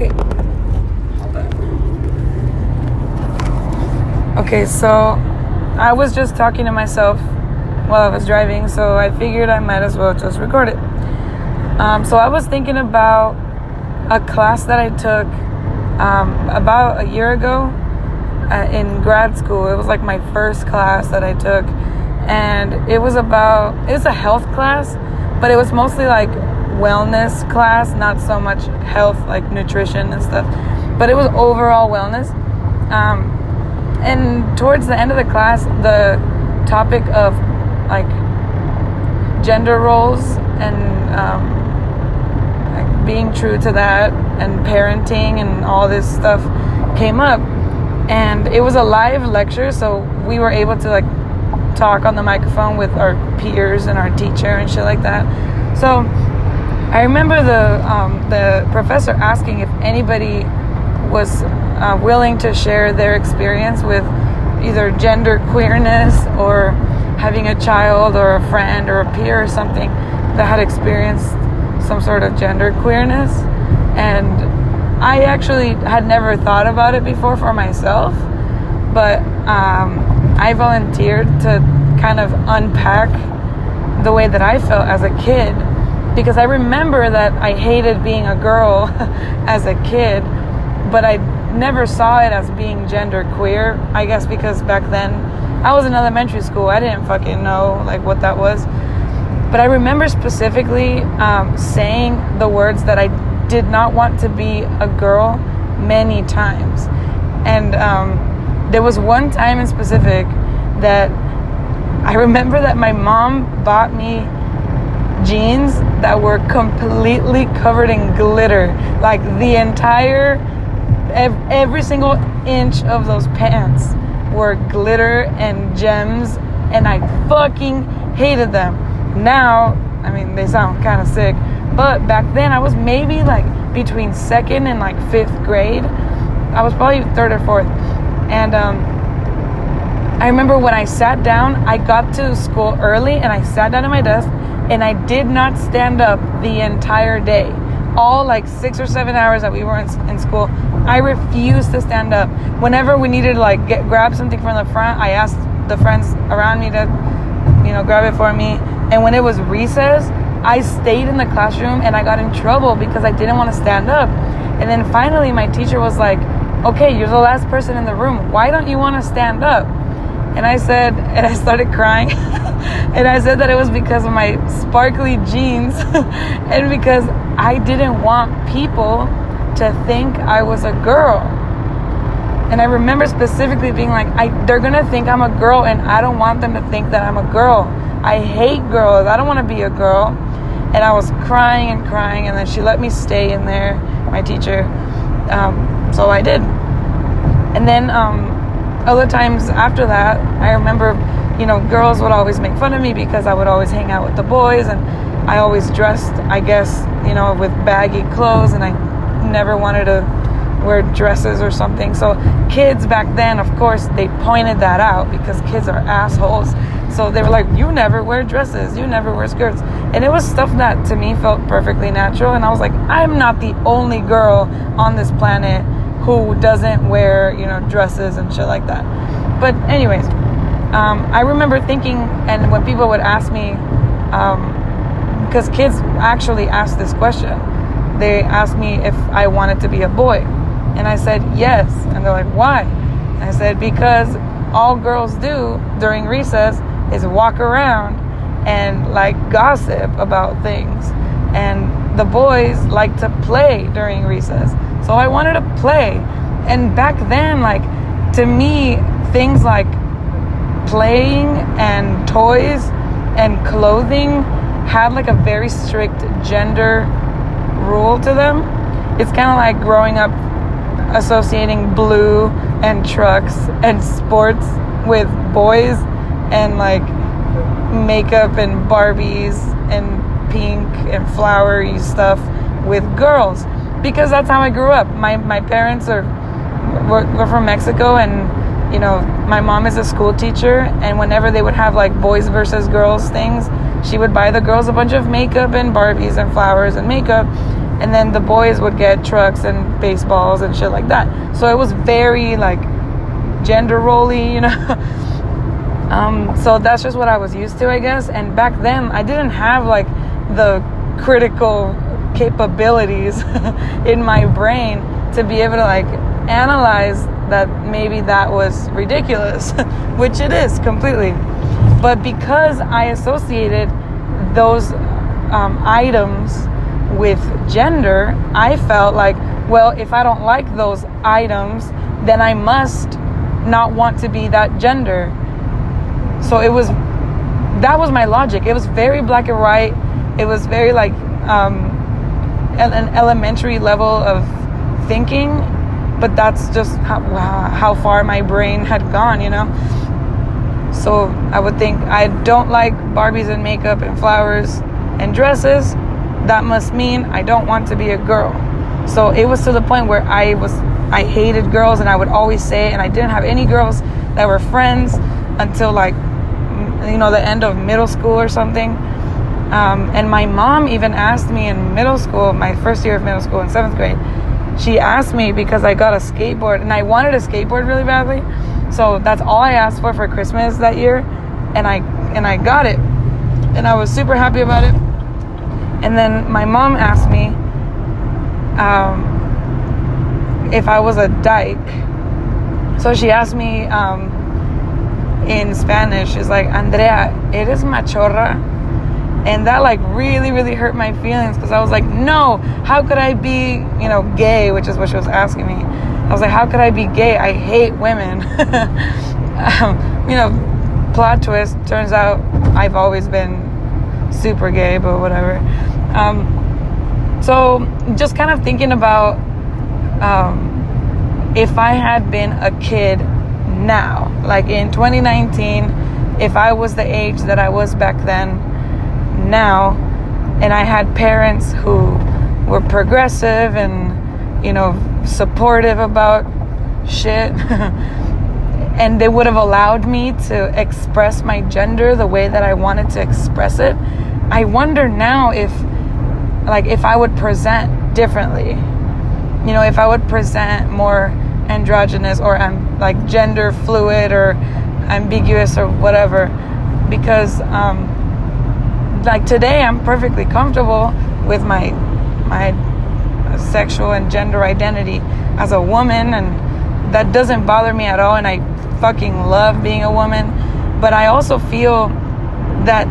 Okay. Hold on. Okay, so I was just talking to myself while I was driving, so I figured I might as well just record it. So I was thinking about a class that I took about a year ago in grad school. It was like my first class that I took, and it was a health class, but it was mostly like wellness class, not so much health like nutrition and stuff, but it was overall wellness. And towards the end of the class, the topic of like gender roles and like being true to that and parenting and all this stuff came up, and it was a live lecture, so we were able to like talk on the microphone with our peers and our teacher and shit like that. So I remember the professor asking if anybody was willing to share their experience with either gender queerness or having a child or a friend or a peer or something that had experienced some sort of gender queerness. And I actually had never thought about it before for myself, but I volunteered to kind of unpack the way that I felt as a kid, because I remember that I hated being a girl as a kid, but I never saw it as being gender queer. I guess because back then I was in elementary school. I didn't fucking know like what that was. But I remember specifically saying the words that I did not want to be a girl many times. And there was one time in specific that I remember that my mom bought me jeans that were completely covered in glitter. Like the entire, every single inch of those pants were glitter and gems, and I fucking hated them. Now, I mean, they sound kind of sick, but back then I was maybe like between 2nd and like 5th grade. I was probably 3rd or 4th. And I remember when I sat down, I got to school early and I sat down at my desk and I did not stand up the entire day. All like 6 or 7 hours that we were in school, I refused to stand up. Whenever we needed to like grab something from the front, I asked the friends around me to, grab it for me. And when it was recess, I stayed in the classroom and I got in trouble because I didn't want to stand up. And then finally my teacher was like, okay, you're the last person in the room. Why don't you want to stand up? And I said, and I started crying. And I said that it was because of my sparkly jeans and because I didn't want people to think I was a girl. And I remember specifically being like, they're going to think I'm a girl, and I don't want them to think that I'm a girl. I hate girls. I don't want to be a girl. And I was crying, and then she let me stay in there, my teacher. So I did. And then other times after that, I remember, girls would always make fun of me because I would always hang out with the boys, and I always dressed, I guess, with baggy clothes, and I never wanted to wear dresses or something. So kids back then, of course, they pointed that out because kids are assholes. So they were like, you never wear dresses, you never wear skirts. And it was stuff that to me felt perfectly natural. And I was like, I'm not the only girl on this planet who doesn't wear, dresses and shit like that. But anyways, I remember thinking, and when people would ask me, because kids actually asked this question, they asked me if I wanted to be a boy. And I said, yes. And they're like, why? And I said, because all girls do during recess is walk around and like gossip about things. And the boys like to play during recess. So I wanted to play. And back then, like, to me, things like playing and toys and clothing had like a very strict gender rule to them. It's kind of like growing up associating blue and trucks and sports with boys, and like makeup and Barbies and pink and flowery stuff with girls, because that's how I grew up. My parents were from Mexico, and my mom is a school teacher, and whenever they would have like boys versus girls things, she would buy the girls a bunch of makeup and Barbies and flowers and makeup, and then the boys would get trucks and baseballs and shit like that. So it was very like gender role-y, you know. So that's just what I was used to, I guess. And back then I didn't have like the critical capabilities in my brain to be able to like analyze that maybe that was ridiculous, which it is completely. But because I associated those items with gender, I felt like, well, if I don't like those items, then I must not want to be that gender. So that was my logic. It was very black and white. It was very like an elementary level of thinking, but that's just how far my brain had gone, you know. So I would think, I don't like Barbies and makeup and flowers and dresses. That must mean I don't want to be a girl. So it was to the point where I hated girls, and I would always say, and I didn't have any girls that were friends until like, you know, the end of middle school or something. And my mom even asked me in middle school, my first year of middle school in 7th grade, she asked me because I got a skateboard, and I wanted a skateboard really badly. So that's all I asked for Christmas that year, and I got it, and I was super happy about it. And then my mom asked me if I was a dyke. So she asked me in Spanish, she's like, Andrea, ¿eres machorra? And that like really, really hurt my feelings, because I was like, no, how could I be, you know, gay, which is what she was asking me. I was like, how could I be gay? I hate women. You know, plot twist, turns out I've always been super gay, but whatever. So just kind of thinking about if I had been a kid now, like in 2019, if I was the age that I was back then now, and I had parents who were progressive and, you know, supportive about shit, and they would have allowed me to express my gender the way that I wanted to express it, I wonder now if I would present differently. You know, if I would present more androgynous, or I'm like gender fluid or ambiguous or whatever, because like today I'm perfectly comfortable with my sexual and gender identity as a woman, and that doesn't bother me at all, and I fucking love being a woman. But I also feel that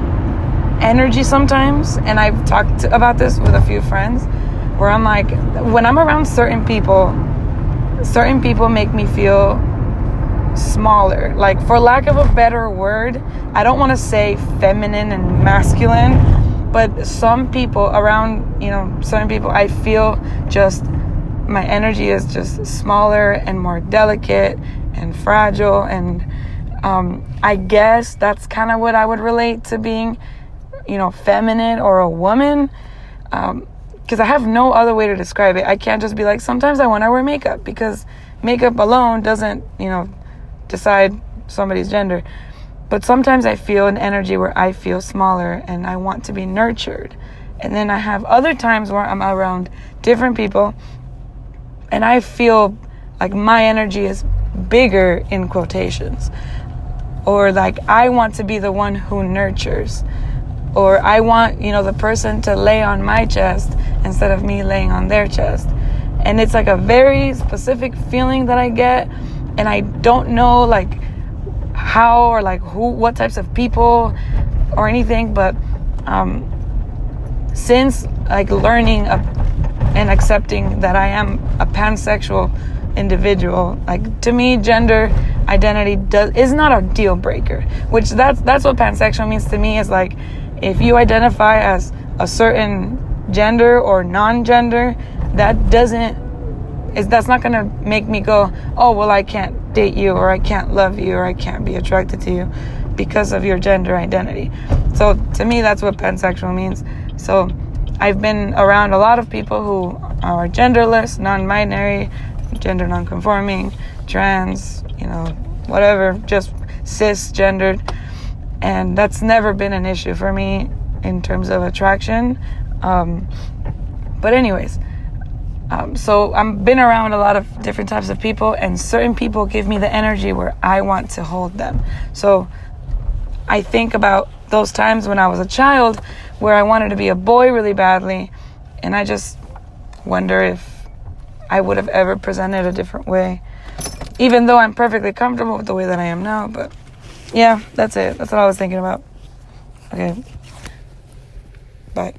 energy sometimes, and I've talked about this with a few friends, where I'm like, when I'm around certain people make me feel smaller. Like, for lack of a better word, I don't want to say feminine and masculine, but some people around, you know, certain people, I feel just my energy is just smaller and more delicate and fragile, and I guess that's kind of what I would relate to being, you know, feminine or a woman, because I have no other way to describe it. I can't just be like, sometimes I want to wear makeup, because makeup alone doesn't, you know, decide somebody's gender. But sometimes I feel an energy where I feel smaller and I want to be nurtured. And then I have other times where I'm around different people and I feel like my energy is bigger, in quotations, or like I want to be the one who nurtures, or I want, you know, the person to lay on my chest instead of me laying on their chest. And it's like a very specific feeling that I get, and I don't know like how or like who, what types of people or anything, but since like learning and accepting that I am a pansexual individual, like to me gender identity is not a deal breaker, which that's what pansexual means to me, is like if you identify as a certain gender or non-gender, that's not gonna make me go, oh well, I can't date you, or I can't love you, or I can't be attracted to you because of your gender identity. So to me, that's what pansexual means. So I've been around a lot of people who are genderless, non-binary, gender non-conforming, trans, you know, whatever, just cisgendered, and that's never been an issue for me in terms of attraction. But But anyways, so I've been around a lot of different types of people, and certain people give me the energy where I want to hold them. So I think about those times when I was a child where I wanted to be a boy really badly, and I just wonder if I would have ever presented a different way, even though I'm perfectly comfortable with the way that I am now. But yeah, that's it. That's what I was thinking about. Okay. Bye.